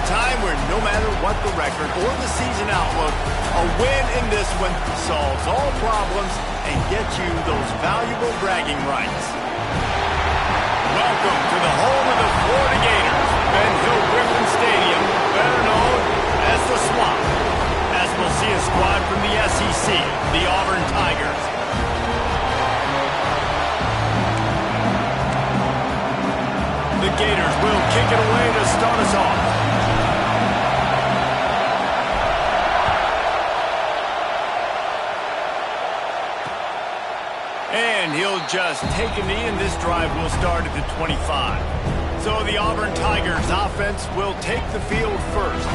a time where no matter what the record or the season outlook, a win in this one solves all problems and gets you those valuable bragging rights. Welcome to the home of the Florida Gators, Ben Hill Griffin Stadium, better known as the Swamp, as we'll see a squad from the SEC, the Auburn Tigers. The Gators will kick it away to start us off. And he'll just take a knee, and this drive will start at the 25. So the Auburn Tigers offense will take the field first.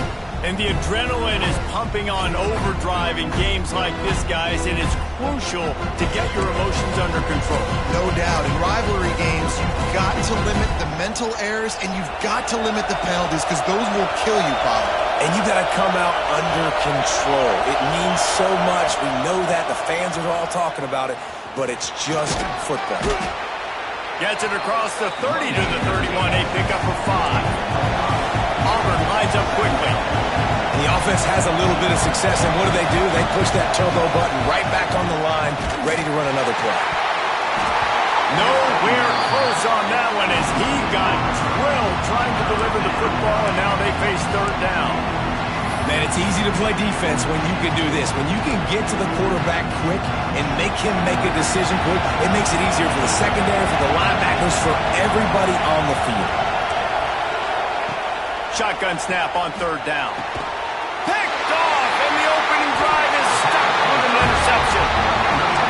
And the adrenaline is pumping on overdrive in games like this, guys, and it's crucial to get your emotions under control. No doubt. In rivalry games, you've got to limit the mental errors, and you've got to limit the penalties because those will kill you, Pollard. And you got to come out under control. It means so much. We know that. The fans are all talking about it, but it's just football. Gets it across the 30 to the 31. A pickup for 5. Auburn lines up quickly. The offense has a little bit of success, and what do? They push that turbo button right back on the line, ready to run another play. Nowhere close on that one as he got drilled trying to deliver the football, and now they face third down. Man, it's easy to play defense when you can do this. When you can get to the quarterback quick and make him make a decision quick, it makes it easier for the secondary, for the linebackers, for everybody on the field. Shotgun snap on third down. Picked off, and the opening drive is stuck with an interception.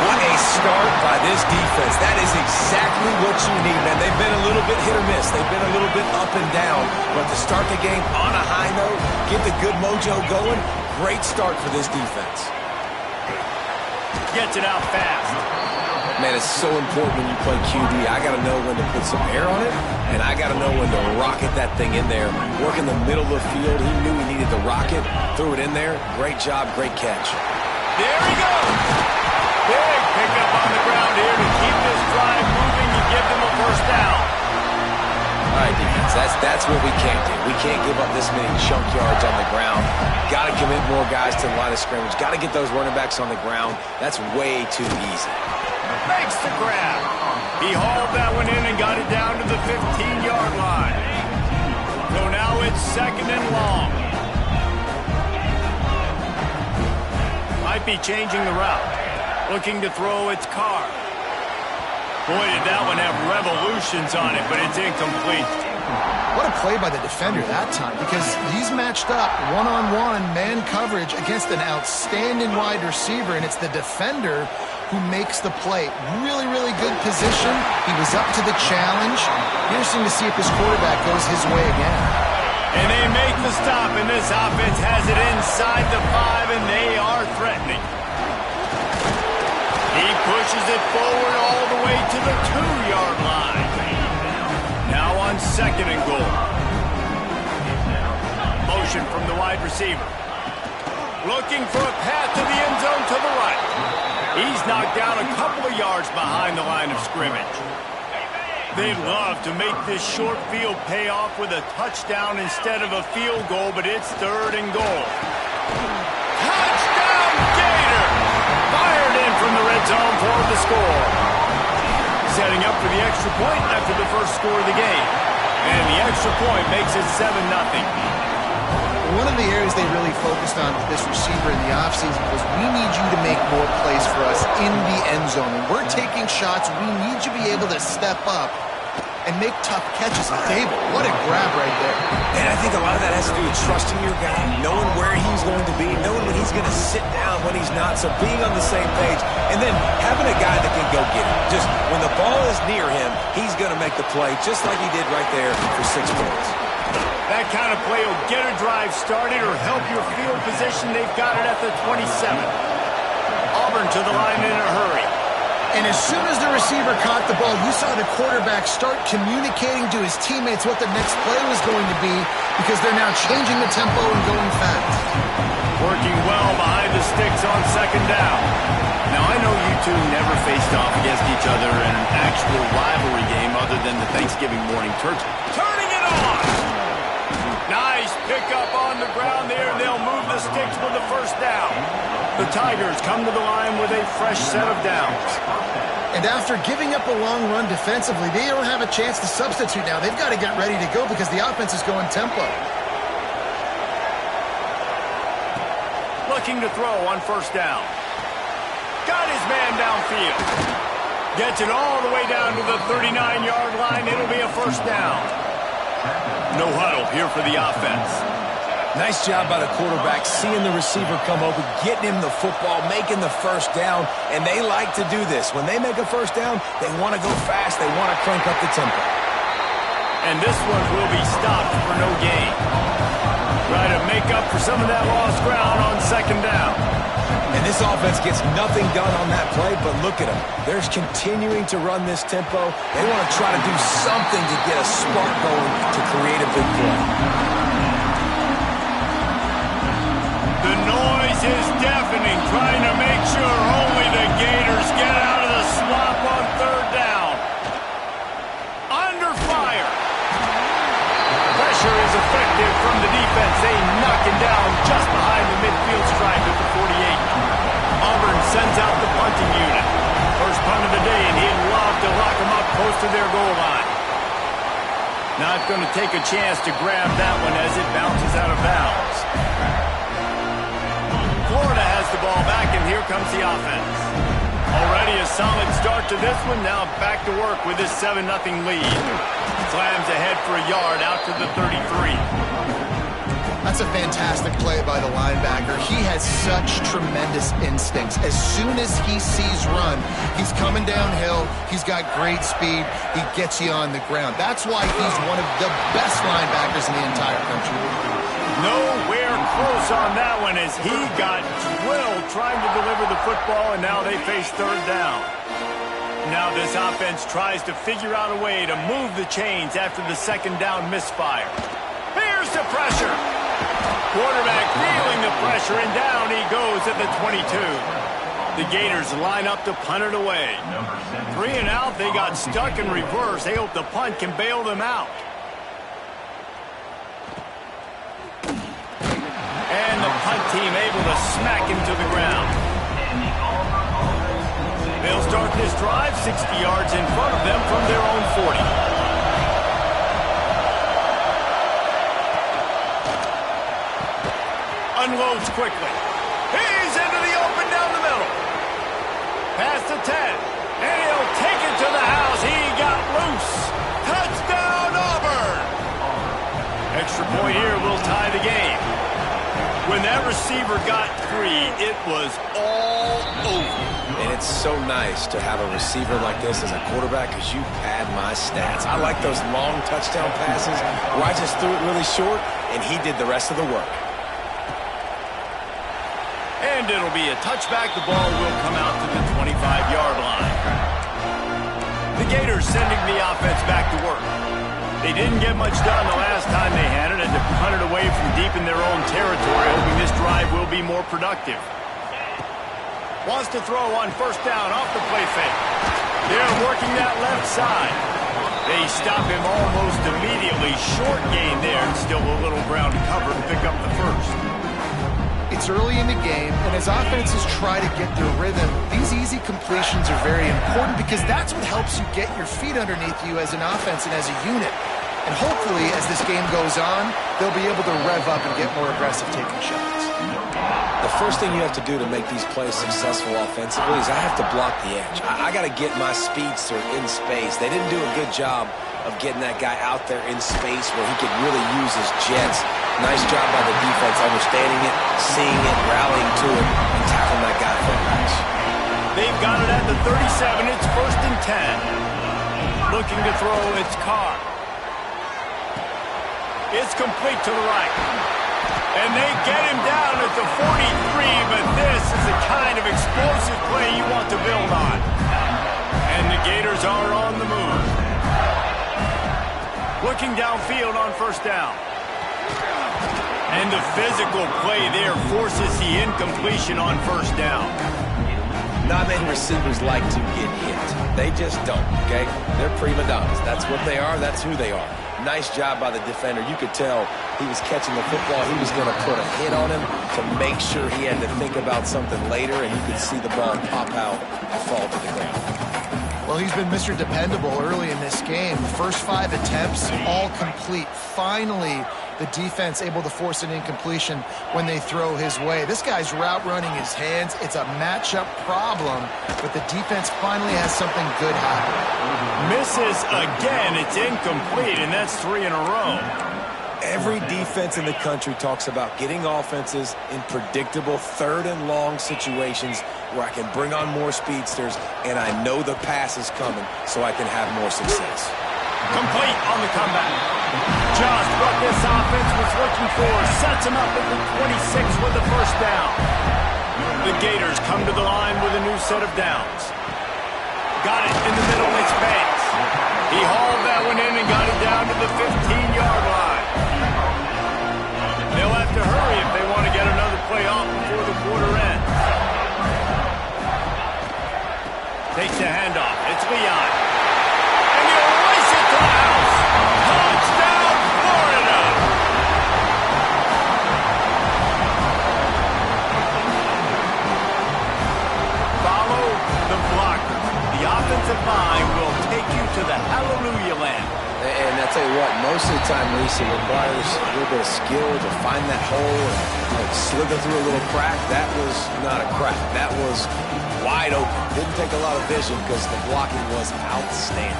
What a start by this defense. That is exactly what you need, man. They've been a little bit hit or miss. They've been a little bit up and down. But to start the game on a high note, get the good mojo going, great start for this defense. Gets it out fast. Man, it's so important when you play QB. I got to know when to put some air on it, and I got to know when to rocket that thing in there. Work in the middle of the field. He knew he needed the rocket. Threw it in there. Great job, great catch. There he goes. Big pickup on the ground here to keep this drive moving and give them a first down. All right, defense, that's what we can't do. We can't give up this many chunk yards on the ground. Got to commit more guys to the line of scrimmage. Got to get those running backs on the ground. That's way too easy. Makes the grab. He hauled that one in and got it down to the 15-yard line. So now it's second and long. Might be changing the route. Looking to throw its car. Boy, did that one have revolutions on it, but it's incomplete. What a play by the defender that time, because he's matched up one-on-one man coverage against an outstanding wide receiver, and it's the defender who makes the play. Really, really good position. He was up to the challenge. Interesting to see if his quarterback goes his way again. And they make the stop, and this offense has it inside the 5, and they are threatening. He pushes it forward all the way to the 2-yard line. Now on second and goal. Motion from the wide receiver. Looking for a path to the end zone to the right. He's knocked down a couple of yards behind the line of scrimmage. They'd love to make this short field pay off with a touchdown instead of a field goal, but it's third and goal. Touchdown, Gator! Fired in from the red zone for the score. Setting up for the extra point after the first score of the game. And the extra point makes it 7-0. One of the areas they really focused on with this receiver in the offseason was we need you to make more plays for us in the end zone. When we're taking shots, we need you to be able to step up and make tough catches. Dable, what a grab right there. And I think a lot of that has to do with trusting your guy, knowing where he's going to be, knowing when he's going to sit down, when he's not, so being on the same page, and then having a guy that can go get it. Just when the ball is near him, he's going to make the play, just like he did right there for 6 points. That kind of play will get a drive started or help your field position. They've got it at the 27. Auburn to the line in a hurry. And as soon as the receiver caught the ball, you saw the quarterback start communicating to his teammates what the next play was going to be because they're now changing the tempo and going fast. Working well behind the sticks on second down. Now, I know you two never faced off against each other in an actual rivalry game other than the Thanksgiving morning turkey. Turning it on! Nice pick sticks with the first down. The Tigers come to the line with a fresh set of downs. And after giving up a long run defensively, they don't have a chance to substitute now. They've got to get ready to go because the offense is going tempo. Looking to throw on first down. Got his man downfield. Gets it all the way down to the 39-yard line. It'll be a first down. No huddle here for the offense. Nice job by the quarterback, seeing the receiver come open, getting him the football, making the first down, and they like to do this. When they make a first down, they want to go fast, they want to crank up the tempo. And this one will be stopped for no gain. Try to make up for some of that lost ground on second down. And this offense gets nothing done on that play, but look at them. They're continuing to run this tempo. They want to try to do something to get a spark going to create a big play. The noise is deafening, trying to make sure only the Gators get out of the swamp on third down. Under fire. Pressure is effective from the defense. They knock him down just behind the midfield stripe at the 48. Auburn sends out the punting unit. First punt of the day, and he'd love to lock them up close to their goal line. Not going to take a chance to grab that one as it bounces out of bounds. Florida has the ball back, and here comes the offense. Already a solid start to this one. Now back to work with this 7-0 lead. Slams ahead for a yard out to the 33. That's a fantastic play by the linebacker. He has such tremendous instincts. As soon as he sees run, he's coming downhill. He's got great speed. He gets you on the ground. That's why he's one of the best linebackers in the entire country. Nowhere close on that one as he got drilled trying to deliver the football, and now they face third down. Now this offense tries to figure out a way to move the chains after the second down misfire. Here's the pressure. Quarterback feeling the pressure, and down he goes at the 22. The Gators line up to punt it away. 3 and out, they got stuck in reverse. They hope the punt can bail them out. And the punt team able to smack him to the ground. They'll start this drive 60 yards in front of them from their own 40. Unloads quickly. He's into the open down the middle. Past the 10. And he'll take it to the house. He got loose. Touchdown, Auburn. Extra point here will tie the game. When that receiver got 3, it was all over. And it's so nice to have a receiver like this as a quarterback because you pad my stats. I like those long touchdown passes where I just threw it really short and he did the rest of the work. And it'll be a touchback. The ball will come out to the 25-yard line. The Gators sending the offense back to work. They didn't get much done the last time they had it, and to punt it away from deep in their own territory, hoping this drive will be more productive. Wants to throw on first down off the play fake. They're working that left side. They stop him almost immediately. Short gain there, and still a little ground to cover and pick up the first. It's early in the game, and as offenses try to get their rhythm, these easy completions are very important because that's what helps you get your feet underneath you as an offense and as a unit. And hopefully, as this game goes on, they'll be able to rev up and get more aggressive taking shots. The first thing you have to do to make these plays successful offensively is I have to block the edge. I got to get my speedster in space. They didn't do a good job of getting that guy out there in space where he could really use his jets. Nice job by the defense, understanding it, seeing it, rallying to it, and tackling that guy for a match. They've got it at the 37. It's 1st and 10. Looking to throw, it's Carr. It's complete to the right. And they get him down at the 43, but this is the kind of explosive play you want to build on. And the Gators are on the move. Looking downfield on first down. And the physical play there forces the incompletion on first down. Not many receivers like to get hit. They just don't, okay? They're prima donnas. That's what they are. That's who they are. Nice job by the defender. You could tell he was catching the football. He was going to put a hit on him to make sure he had to think about something later, and you could see the ball pop out and fall to the ground. Well, he's been Mr. Dependable early in this game. The first 5 attempts, all complete. Finally, the defense able to force an incompletion when they throw his way. This guy's route running his hands. It's a matchup problem, but the defense finally has something good happen. Misses again. It's incomplete, and that's 3 in a row. Every defense in the country talks about getting offenses in predictable 3rd and long situations where I can bring on more speedsters and I know the pass is coming so I can have more success. Complete on the comeback. Just what this offense was looking for. Sets him up at the 26 with the first down. The Gators come to the line with a new set of downs. Got it in the middle. It's Banks. He hauled that one in and got it down to the 15-yard line. They'll have to hurry if they want to get another play off before the quarter ends. Takes the handoff. It's Leon. And he'll race it to the house. Touchdown, Florida! Follow the blocker. The offensive line will take you to the hallelujah land. And I tell you what, most of the time, Reese, it requires a little bit of skill to find that hole and slither through a little crack. That was not a crack. That was wide open. Didn't take a lot of vision because the blocking was outstanding.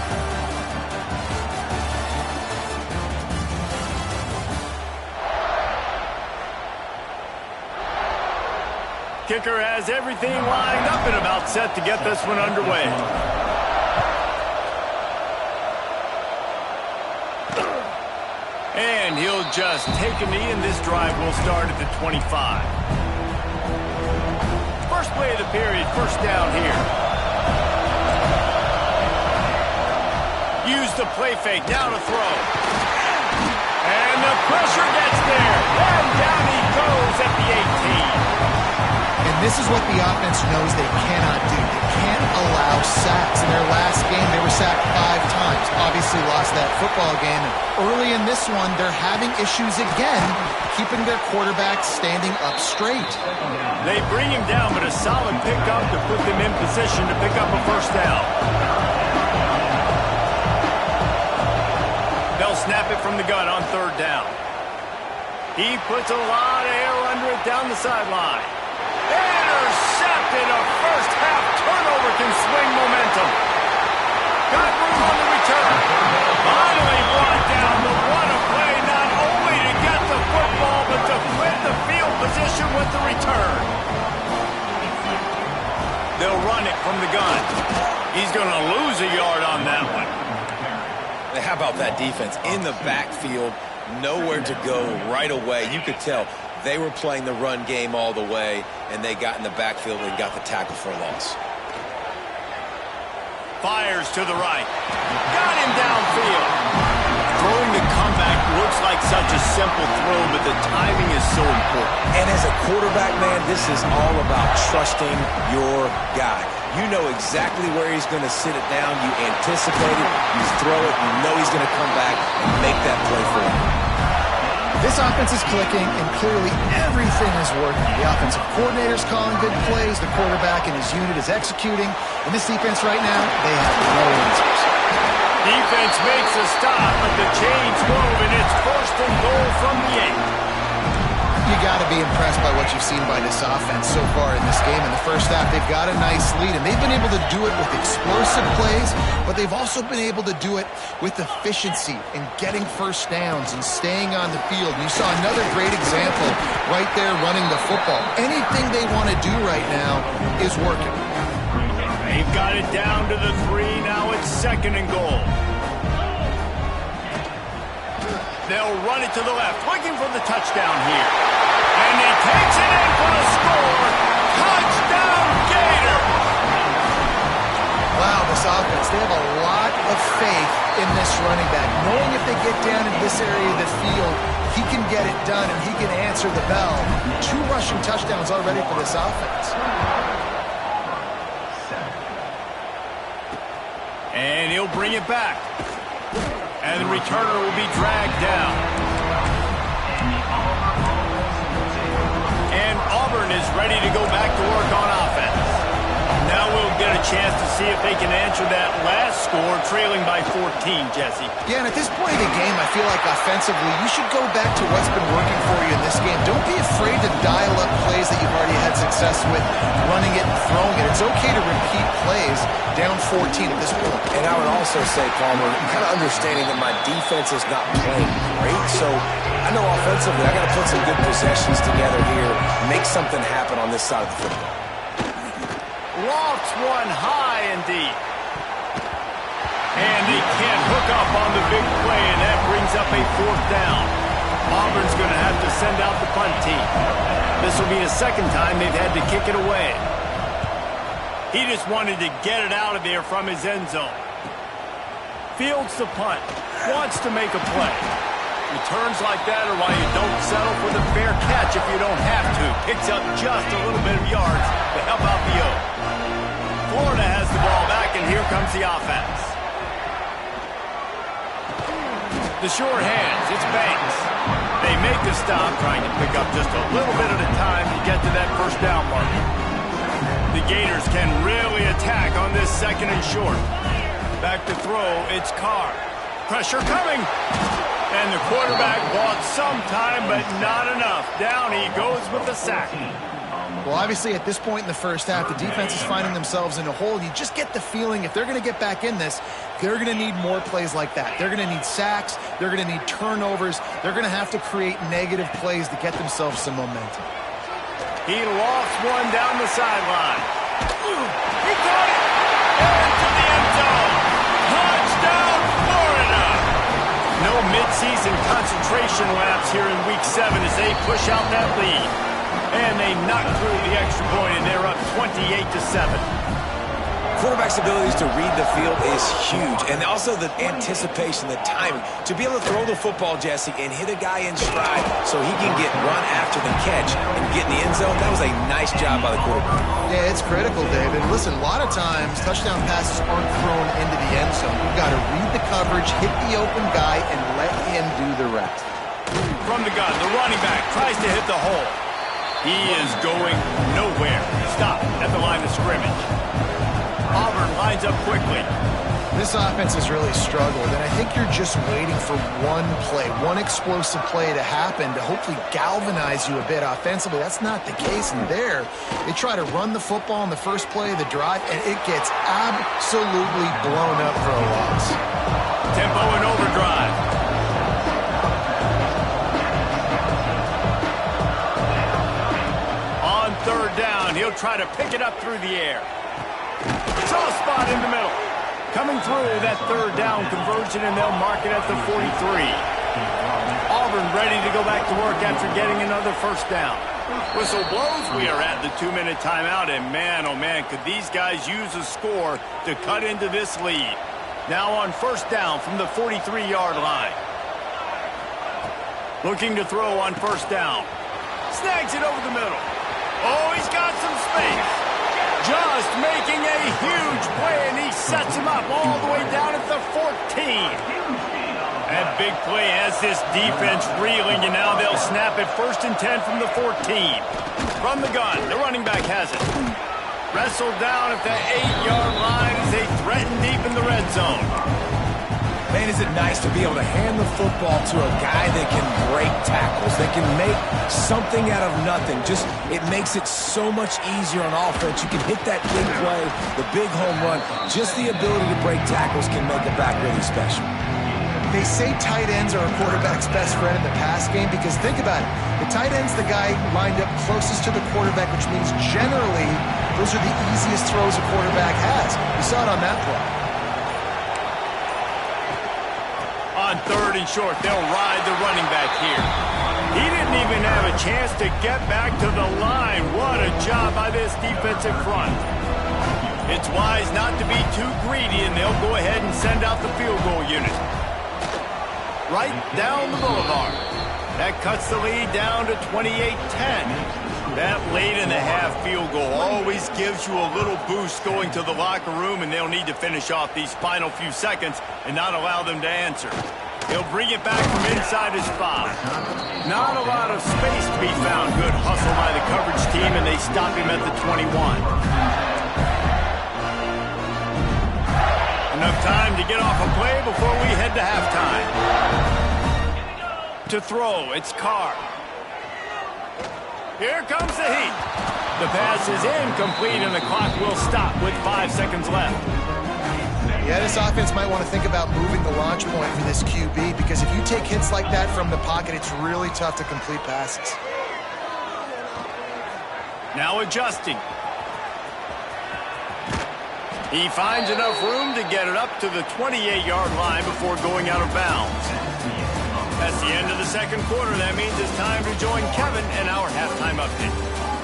Kicker has everything lined up and about set to get this one underway. And he'll just take a knee, and this drive will start at the 25. First play of the period, first down here. Use the play fake, now to throw. And the pressure gets there. And down he goes at the 18. And this is what the offense knows they cannot do. They can't allow sacks. In their last game, they were sacked 5 times. Obviously lost that football game. And early in this one, they're having issues again, keeping their quarterback standing up straight. They bring him down, but a solid pickup to put them in position to pick up a first down. They'll snap it from the gun on 3rd down. He puts a lot of air under it down the sideline. Intercepted. A first half turnover can swing momentum. Got room on the return. Finally brought down. The run of play not only to get the football, but to win the field position with the return. They'll run it from the gun. He's going to lose a yard on that one. How about that defense in the backfield? Nowhere to go right away. You could tell they were playing the run game all the way, and they got in the backfield and got the tackle for a loss. Fires to the right. Got him downfield. Throwing the comeback looks like such a simple throw, but the timing is so important. And as a quarterback, man, this is all about trusting your guy. You know exactly where he's going to sit it down. You anticipate it. You throw it. You know he's going to come back and make that play for you. This offense is clicking, and clearly everything is working. The offensive coordinator's calling good plays. The quarterback and his unit is executing. And this defense right now, they have no answers. Defense makes a stop, but the chains move, and it's 1st and goal from the 8. You got to be impressed by what you've seen by this offense so far in this game. In the first half, they've got a nice lead, and they've been able to do it with explosive plays, but they've also been able to do it with efficiency and getting first downs and staying on the field. And you saw another great example right there running the football. Anything they want to do right now is working. They've got it down to the 3. Now it's 2nd and goal. They'll run it to the left, looking for the touchdown here. And he takes it in for the score. Touchdown, Gator! Wow, this offense, they have a lot of faith in this running back. Knowing if they get down into this area of the field, he can get it done and he can answer the bell. 2 rushing touchdowns already for this offense. And he'll bring it back. And the returner will be dragged down. And Auburn is ready to go back to work on offense. Now we'll get a chance to see if they can answer that last score, trailing by 14, Jesse. Yeah, and at this point in the game, I feel like offensively, you should go back to what's been working for you in this game. Don't be afraid to dial up plays that you've already had success with, running it and throwing it. It's okay to repeat plays down 14 at this point. And I would also say, Palmer, kind of understanding that my defense is not playing great, so I know offensively I got to put some good possessions together here, make something happen on this side of the football. Lofts one high and deep. And they can't hook up on the big play, and that brings up a 4th down. Auburn's going to have to send out the punt team. This will be the second time they've had to kick it away. He just wanted to get it out of there from his end zone. Fields the punt. Wants to make a play. Returns like that are why you don't settle for the fair catch if you don't have to. Picks up just a little bit of yards to help out the O. Florida has the ball back, and here comes the offense. The sure hands, it's Banks. They make the stop, trying to pick up just a little bit at a time to get to that 1st down mark. The Gators can really attack on this 2nd and short. Back to throw, it's Carr. Pressure coming. And the quarterback bought some time, but not enough. Down he goes with the sack. Well, obviously, at this point in the first half, the defense is finding themselves in a hole. You just get the feeling if they're going to get back in this, they're going to need more plays like that. They're going to need sacks. They're going to need turnovers. They're going to have to create negative plays to get themselves some momentum. He lost one down the sideline. He got it! Into the end zone. Touchdown, Florida! No midseason concentration lapse here in Week 7 as they push out that lead. And they knock through the extra point, and they're up 28-7. Quarterback's abilities to read the field is huge, and also the anticipation, the timing. To be able to throw the football, Jesse, and hit a guy in stride so he can get run after the catch and get in the end zone, that was a nice job by the quarterback. Yeah, it's critical, David. Listen, a lot of times touchdown passes aren't thrown into the end zone. You've got to read the coverage, hit the open guy, and let him do the rest. From the gun, the running back tries to hit the hole. He is going nowhere. Stop at the line of scrimmage. Auburn lines up quickly. This offense has really struggled, and I think you're just waiting for one play, one explosive play to happen to hopefully galvanize you a bit offensively. That's not the case in there. They try to run the football on the first play of the drive, and it gets absolutely blown up for a loss. Tempo and overdrive. On 3rd down, he'll try to pick it up through the air. Soft spot in the middle. Coming through that 3rd down conversion, and they'll mark it at the 43. Auburn ready to go back to work after getting another 1st down. Whistle blows. We are at the 2-minute timeout, and man, oh man, could these guys use a score to cut into this lead. Now on 1st down from the 43-yard line. Looking to throw on 1st down. Snags it over the middle. Oh, he's got some space. Just making a huge play, and he sets him up all the way down at the 14. That big play has this defense reeling, and now they'll snap it 1st and 10 from the 14. From the gun, the running back has it. Wrestled down at the 8-yard line as they threaten deep in the red zone. Man, is it nice to be able to hand the football to a guy that can break tackles, that can make something out of nothing. Just, it makes it so much easier on offense. You can hit that big play, the big home run. Just the ability to break tackles can make a back really special. They say tight ends are a quarterback's best friend in the pass game because think about it. The tight end's the guy lined up closest to the quarterback, which means generally those are the easiest throws a quarterback has. We saw it on that play. On 3rd and short, they'll ride the running back here. He didn't even have a chance to get back to the line. What a job by this defensive front. It's wise not to be too greedy, and they'll go ahead and send out the field goal unit. Right down the boulevard. That cuts the lead down to 28-10. That late-in-the-half field goal always gives you a little boost going to the locker room, and they'll need to finish off these final few seconds and not allow them to answer. He'll bring it back from inside his 5. Not a lot of space to be found. Good hustle by the coverage team, and they stop him at the 21. Enough time to get off a play before we head to halftime. To throw, it's Carr. Here comes the heat. The pass is incomplete, and the clock will stop with 5 seconds left. Yeah, this offense might want to think about moving the launch point for this QB, because if you take hits like that from the pocket, it's really tough to complete passes. Now adjusting. He finds enough room to get it up to the 28-yard line before going out of bounds. That's the end of the second quarter. That means it's time to join Kevin and our halftime update.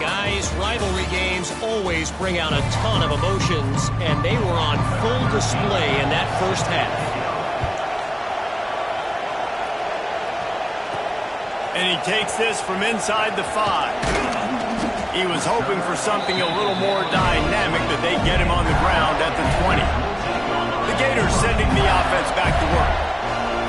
Guys, rivalry games always bring out a ton of emotions, and they were on full display in that first half. And he takes this from inside the 5. He was hoping for something a little more dynamic, that they get him on the ground at the 20. The Gators sending the offense back to work.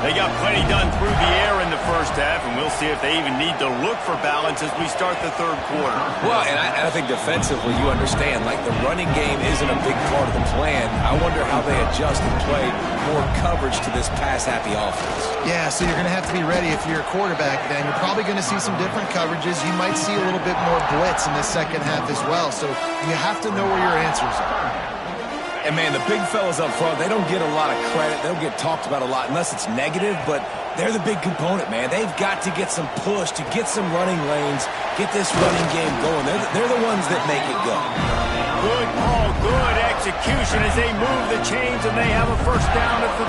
They got plenty done through the air in the first half, and we'll see if they even need to look for balance as we start the third quarter. Well, and I think defensively, you understand, like the running game isn't a big part of the plan. I wonder how they adjust and play more coverage to this pass-happy offense. Yeah, so you're going to have to be ready if you're a quarterback then. You're probably going to see some different coverages. You might see a little bit more blitz in the second half as well. So you have to know where your answers are. And, man, the big fellas up front, they don't get a lot of credit. They don't get talked about a lot unless it's negative, but they're the big component, man. They've got to get some push, to get some running lanes, get this running game going. They're the ones that make it go. Good call, good execution as they move the chains, and they have a first down at the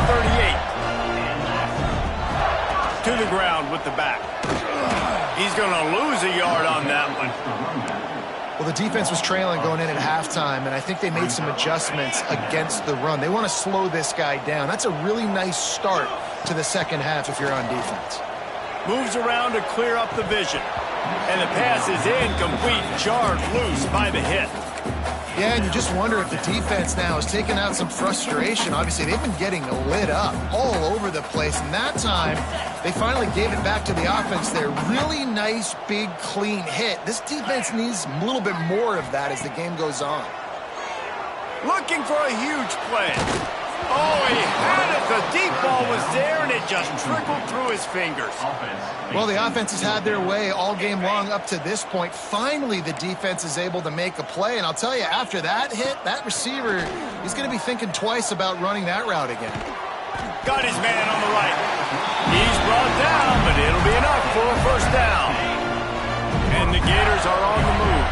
38. To the ground with the back. He's going to lose a yard on that one. Well, the defense was trailing going in at halftime, and I think they made some adjustments against the run. They want to slow this guy down. That's a really nice start to the second half if you're on defense. Moves around to clear up the vision. And the pass is incomplete, jarred loose by the hit. Yeah, and you just wonder if the defense now is taking out some frustration. Obviously, they've been getting lit up all over the place, and that time they finally gave it back to the offense there. Really nice, big, clean hit. This defense needs a little bit more of that as the game goes on. Looking for a huge play. Oh, he had it. The deep ball was there, and it just trickled through his fingers. Well, the offense has had their way all game long up to this point. Finally, the defense is able to make a play. And I'll tell you, after that hit, that receiver, he's going to be thinking twice about running that route again. Got his man on the right. He's brought down, but it'll be enough for a first down. And the Gators are on the move.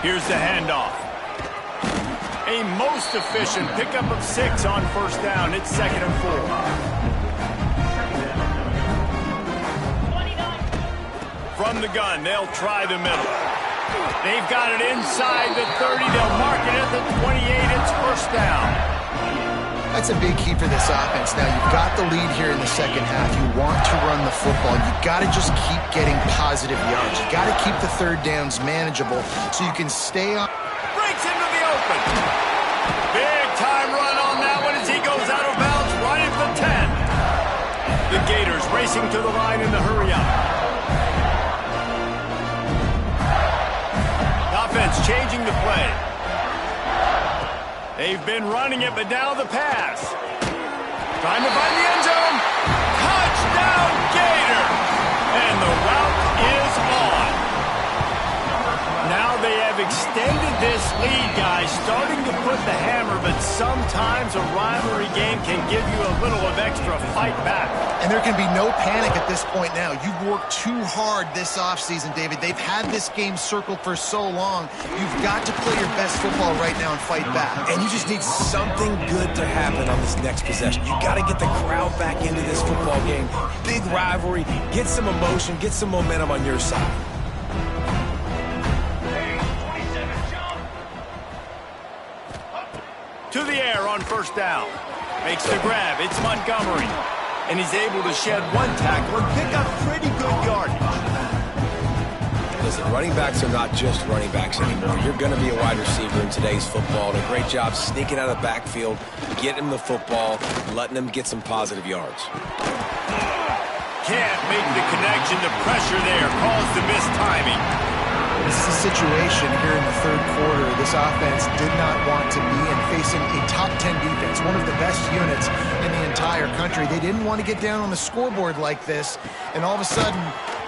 Here's the handoff. A most efficient pickup of 6 on first down. It's 2nd and 4. From the gun, they'll try the middle. They've got it inside the 30. They'll mark it at the 28. It's first down. That's a big key for this offense. Now, you've got the lead here in the second half. You want to run the football. You've got to just keep getting positive yards. You've got to keep the third downs manageable so you can stay on. Breaks into the open. Big time run on that one as he goes out of bounds right at the 10. The Gators racing to the line in the hurry up. Offense changing the play. They've been running it, but now the pass. Trying to find the end zone. Touchdown, Gator! And the route is on. Now they have extended this lead, guys, starting to put the hammer, but sometimes a rivalry game can give you a little of extra fight back. And there can be no panic at this point now. You've worked too hard this offseason, David. They've had this game circled for so long. You've got to play your best football right now and fight back. And you just need something good to happen on this next possession. You got to get the crowd back into this football game. Big rivalry. Get some emotion. Get some momentum on your side. To the air on first down. Makes the grab. It's Montgomery. and he's able to shed one tackle and pick up pretty good yardage. Listen, running backs are not just running backs anymore. You're going to be a wide receiver in today's football. And a great job sneaking out of the backfield, getting him the football, letting him get some positive yards. Can't make the connection. The pressure there caused the missed timing. This is a situation here in the third quarter this offense did not want to be in, facing a top 10 defense, one of the best units in the entire country. They didn't want to get down on the scoreboard like this, and all of a sudden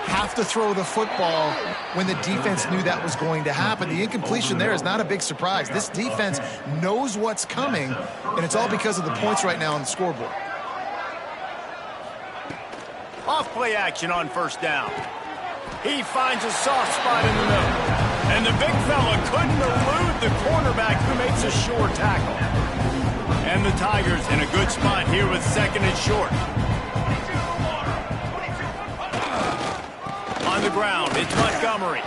have to throw the football when the defense knew that was going to happen. The incompletion there is not a big surprise. This defense knows what's coming, and it's all because of the points right now on the scoreboard. Off play action on first down. He finds a soft spot in the middle. And the big fella couldn't elude the cornerback who makes a sure tackle. And the Tigers in a good spot here with second and short. On the ground, it's Montgomery.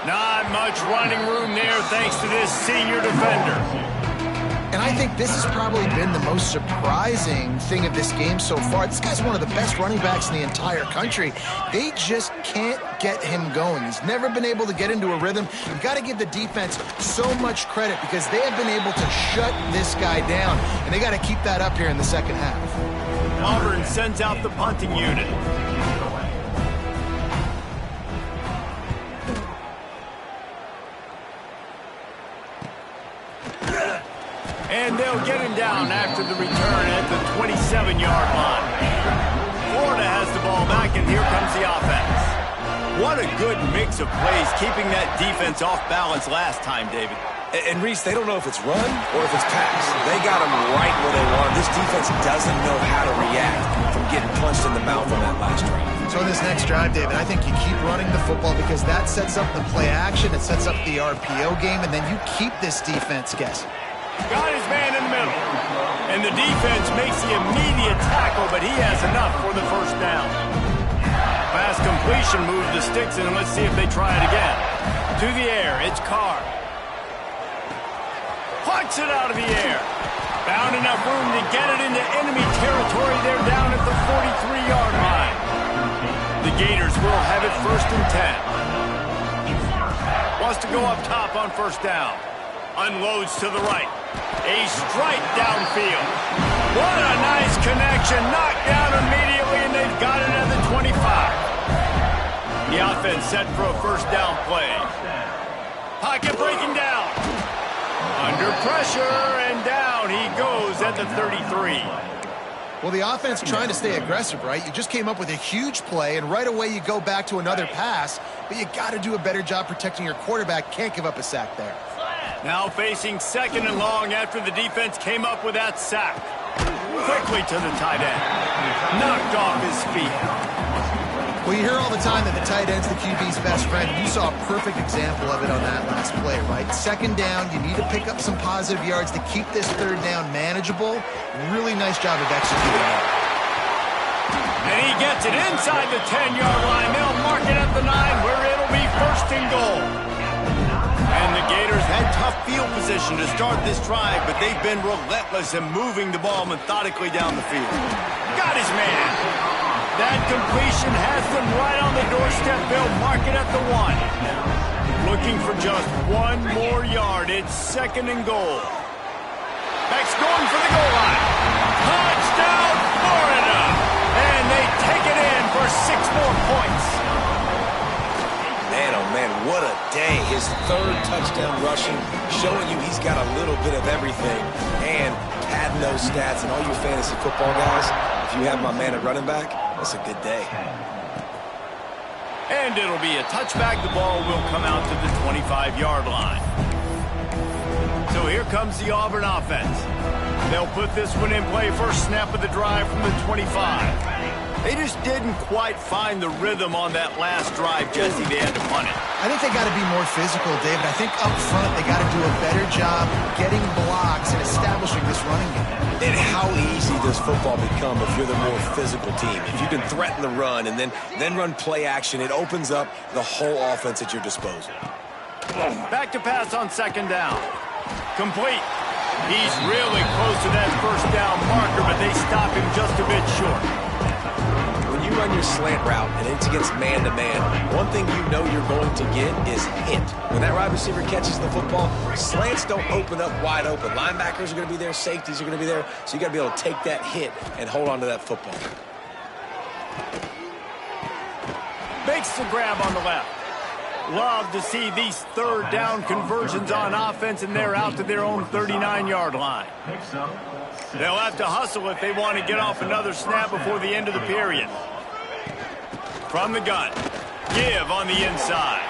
Not much running room there thanks to this senior defender. And I think this has probably been the most surprising thing of this game so far. This guy's one of the best running backs in the entire country. They just can't get him going. He's never been able to get into a rhythm. You've got to give the defense so much credit because they have been able to shut this guy down. And they got to keep that up here in the second half. Auburn sends out the punting unit. And they'll get him down after the return at the 27-yard line. Florida has the ball back, and here comes the offense. What a good mix of plays, keeping that defense off balance last time, David. And Reese, they don't know if it's run or if it's pass. They got him right where they want him. This defense doesn't know how to react from getting punched in the mouth on that last drive. So in this next drive, David, I think you keep running the football because that sets up the play action, it sets up the RPO game, and then you keep this defense guessing. Got his man in the middle. And the defense makes the immediate tackle, but he has enough for the first down. Pass completion moves the sticks, and let's see if they try it again. To the air, it's Carr. Punts it out of the air. Found enough room to get it into enemy territory. They're down at the 43-yard line. The Gators will have it first and 10. Wants to go up top on first down. Unloads to the right. A strike downfield. What a nice connection. Knocked down immediately, and they've got it at the 25. The offense set for a first down play. Pocket breaking down. Under pressure, and down he goes at the 33. Well, the offense trying to stay aggressive, right? You just came up with a huge play, and right away you go back to another pass, but you got to do a better job protecting your quarterback. Can't give up a sack there. Now facing second and long after the defense came up with that sack. Quickly to the tight end. Knocked off his feet. Well, you hear all the time that the tight end's the QB's best friend. You saw a perfect example of it on that last play, right? Second down, you need to pick up some positive yards to keep this third down manageable. Really nice job of executing that. And he gets it inside the 10-yard line. They'll mark it at the 9 where it'll be first and goal. And the Gators had tough field position to start this drive, but they've been relentless in moving the ball methodically down the field. Got his man. That completion has them right on the doorstep. They'll mark it at the 1. Looking for just one more yard. It's second and goal. Beck's going for the goal line. Touchdown, Florida! And they take it in for 6 more points. Man, oh man, what a day. His third touchdown rushing, showing you he's got a little bit of everything. And padding those stats, and all you fantasy football guys, if you have my man at running back, that's a good day. And it'll be a touchback. The ball will come out to the 25-yard line. So here comes the Auburn offense. They'll put this one in play first snap of the drive from the 25. They just didn't quite find the rhythm on that last drive, Jesse. They had to punt it. I think they got to be more physical, David. I think up front they got to do a better job getting blocks and establishing this running game. And how easy does football become if you're the more physical team? If you can threaten the run and then run play action, it opens up the whole offense at your disposal. Back to pass on second down. Complete. He's really close to that first down marker, but they stop him just a bit short. a slant route and it's against man-to-man, one thing you know you're going to get is hit. When that wide receiver catches the football, slants don't open up wide open. Linebackers are going to be there, safeties are going to be there, so you got to be able to take that hit and hold on to that football. Makes the grab on the left. Love to see these third down conversions on offense, and they're out to their own 39-yard line. They'll have to hustle if they want to get off another snap before the end of the period. From the gun, give on the inside.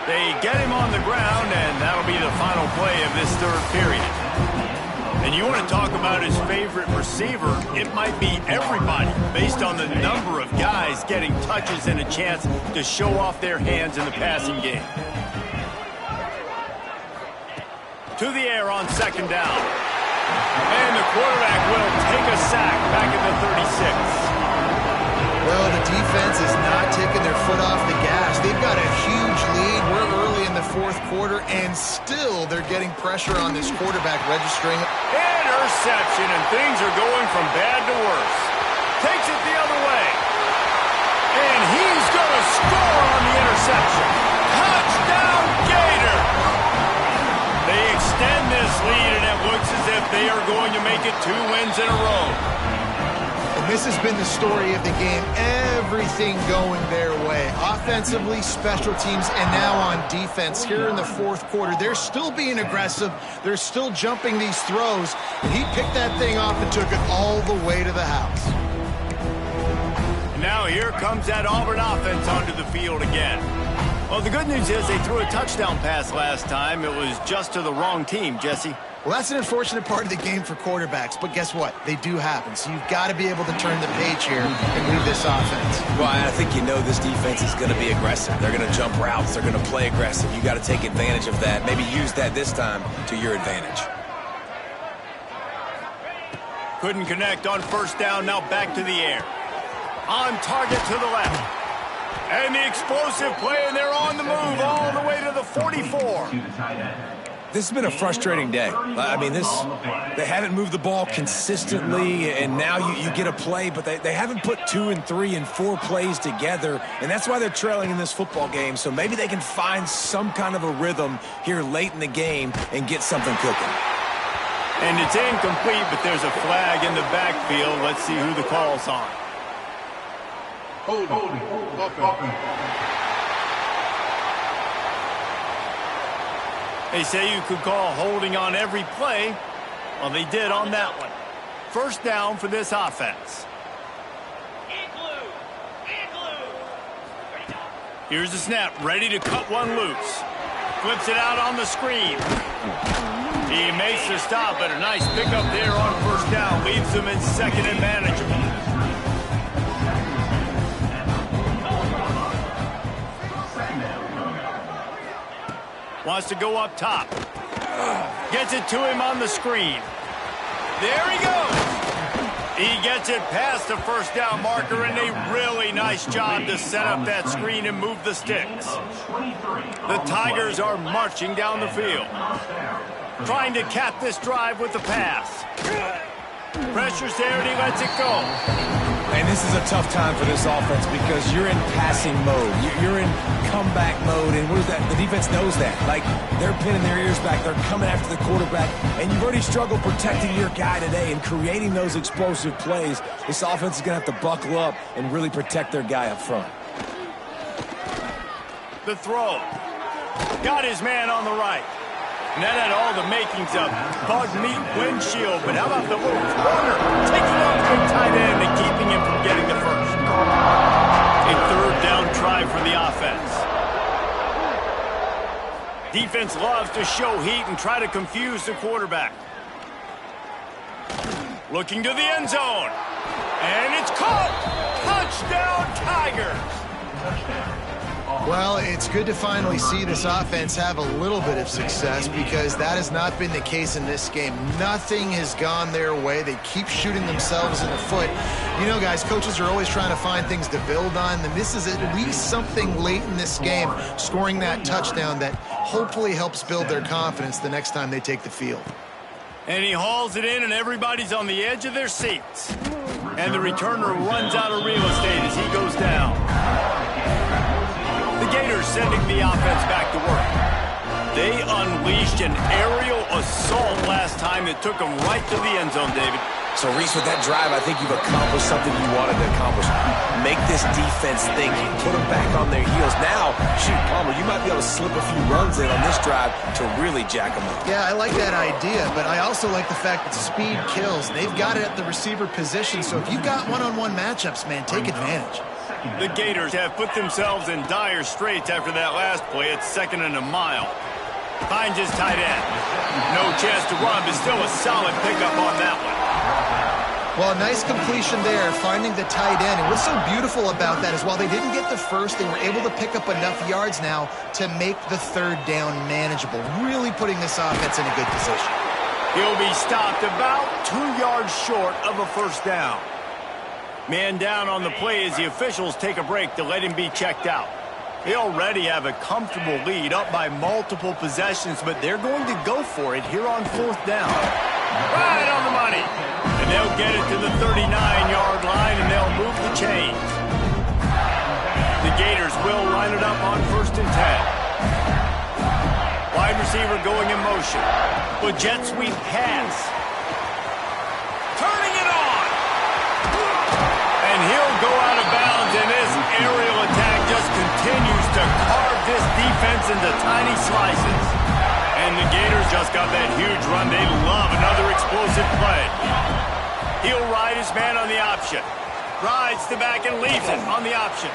They get him on the ground, and that'll be the final play of this third period. And you want to talk about his favorite receiver, it might be everybody based on the number of guys getting touches and a chance to show off their hands in the passing game. To the air on second down. And the quarterback will take a sack back at the 36. Well, the defense is not taking their foot off the gas. They've got a huge lead. We're early in the fourth quarter, and still they're getting pressure on this quarterback registering. Interception, and things are going from bad to worse. Takes it the other way. And he's going to score on the interception. Touchdown, Gator! They extend this lead, and it looks as if they are going to make it 2 wins in a row. And this has been the story of the game. Everything going their way. Offensively, special teams, and now on defense here in the fourth quarter. They're still being aggressive. They're still jumping these throws. And he picked that thing off and took it all the way to the house. Now here comes that Auburn offense onto the field again. Well, the good news is they threw a touchdown pass last time. It was just to the wrong team, Jesse. Well, that's an unfortunate part of the game for quarterbacks, but guess what? They do happen, so you've got to be able to turn the page here and move this offense. Well, I think you know this defense is going to be aggressive. They're going to jump routes. They're going to play aggressive. You got to take advantage of that. Maybe use that this time to your advantage. Couldn't connect on first down, now back to the air. On target to the left. And the explosive play, and they're on the move all the way to the 44. This has been a frustrating day. I mean, they haven't moved the ball consistently, and now you get a play, but they haven't put 2 and 3 and 4 plays together, and that's why they're trailing in this football game. So maybe they can find some kind of a rhythm here late in the game and get something cooking. And it's incomplete, but there's a flag in the backfield. Let's see who the call's on. Holding. They say you could call holding on every play. Well, they did on that one. First down for this offense. Here's the snap, ready to cut one loose. Flips it out on the screen. He makes the stop, but a nice pickup there on first down. Leaves him in second and manageable. Wants to go up top. Gets it to him on the screen. There he goes. He gets it past the first down marker, and a really nice job to set up that screen and move the sticks. The Tigers are marching down the field, trying to cap this drive with the pass. Pressure's there, and he lets it go. And this is a tough time for this offense because you're in passing mode. You're in comeback mode, and what is that? The defense knows that. Like, they're pinning their ears back. They're coming after the quarterback, and you've already struggled protecting your guy today and creating those explosive plays. This offense is going to have to buckle up and really protect their guy up front. The throw. Got his man on the right. And that had all the makings of bug meat windshield, but how about the little corner? Taking on the big tight end and keeping him from getting the first. A third down try for the offense. Defense loves to show heat and try to confuse the quarterback. Looking to the end zone. And it's caught! Touchdown, Tigers! Well, it's good to finally see this offense have a little bit of success because that has not been the case in this game. Nothing has gone their way. They keep shooting themselves in the foot. You know, guys, coaches are always trying to find things to build on, and this is at least something late in this game, scoring that touchdown that hopefully helps build their confidence the next time they take the field. And he hauls it in, and everybody's on the edge of their seats. And the returner runs out of real estate as he goes goes down. The Gators sending the offense back to work. They unleashed an aerial assault last time that took them right to the end zone, David. So, Reese, with that drive, I think you've accomplished something you wanted to accomplish. Make this defense think, put them back on their heels. Now, shoot, Palmer, you might be able to slip a few runs in on this drive to really jack them up. Yeah, I like that idea, but I also like the fact that speed kills. They've got it at the receiver position, so if you've got one-on-one matchups, man, take advantage. The Gators have put themselves in dire straits after that last play. It's 2nd and a mile. Finds his tight end. No chance to run, but still a solid pickup on that one. Well, nice completion there, finding the tight end. And what's so beautiful about that is while they didn't get the first, they were able to pick up enough yards now to make the 3rd down manageable, really putting this offense in a good position. He'll be stopped about 2 yards short of a 1st down. Man down on the play as the officials take a break to let him be checked out. They already have a comfortable lead up by multiple possessions, but they're going to go for it here on 4th down. Right on the money. And they'll get it to the 39-yard line, and they'll move the chains. The Gators will line it up on 1st and 10. Wide receiver going in motion. With jet sweep pass. Turning it on. And he'll go out of bounds, and this aerial attack just continues to carve this defense into tiny slices. And the Gators just got that huge run. They love another explosive play. He'll ride his man on the option. Rides the back and leaves it on the option.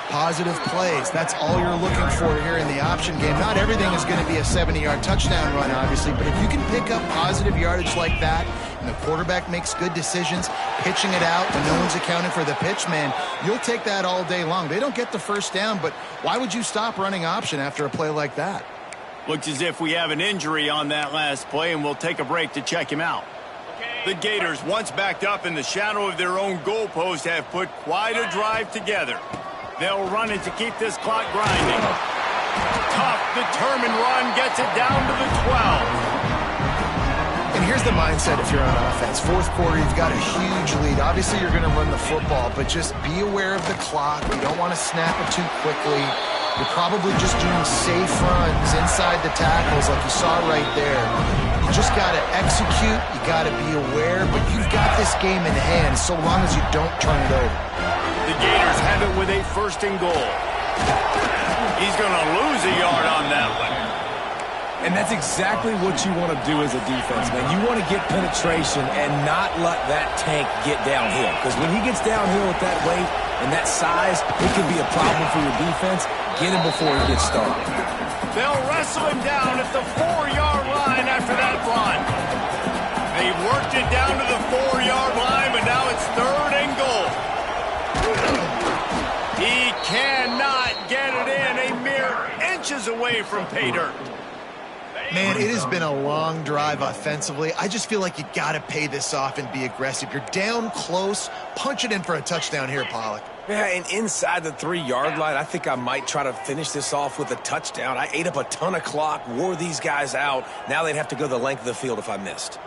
Positive plays. That's all you're looking for here in the option game. Not everything is going to be a 70-yard touchdown run, obviously, but if you can pick up positive yardage like that, and the quarterback makes good decisions, pitching it out when no one's accounting for the pitch, man, you'll take that all day long. They don't get the 1st down, but why would you stop running option after a play like that? Looks as if we have an injury on that last play, and we'll take a break to check him out. The Gators, once backed up in the shadow of their own goalpost, have put quite a drive together. They'll run it to keep this clock grinding. Tough, determined run, gets it down to the 12. And here's the mindset if you're on offense. 4th quarter, you've got a huge lead. Obviously, you're going to run the football, but just be aware of the clock. You don't want to snap it too quickly. You're probably just doing safe runs inside the tackles like you saw right there. You just got to execute. You got to be aware, but you've got this game in hand so long as you don't turn it over. The Gators have it with a 1st and goal. He's going to lose a yard on that one. And that's exactly what you want to do as a defense, man. You want to get penetration and not let that tank get downhill. Because when he gets downhill with that weight and that size, it could be a problem for your defense. Get him before he gets started. They'll wrestle him down at the 4-yard line after that run. They've worked it down to the 4-yard line, but now it's 3rd and goal. He cannot get it in, a mere inches away from pay dirt. Man, it has been a long drive offensively. I just feel like you got to pay this off and be aggressive. You're down close. Punch it in for a touchdown here, Pollock. Yeah, and inside the 3-yard line, I think I might try to finish this off with a touchdown. I ate up a ton of clock, wore these guys out. Now they'd have to go the length of the field if I missed.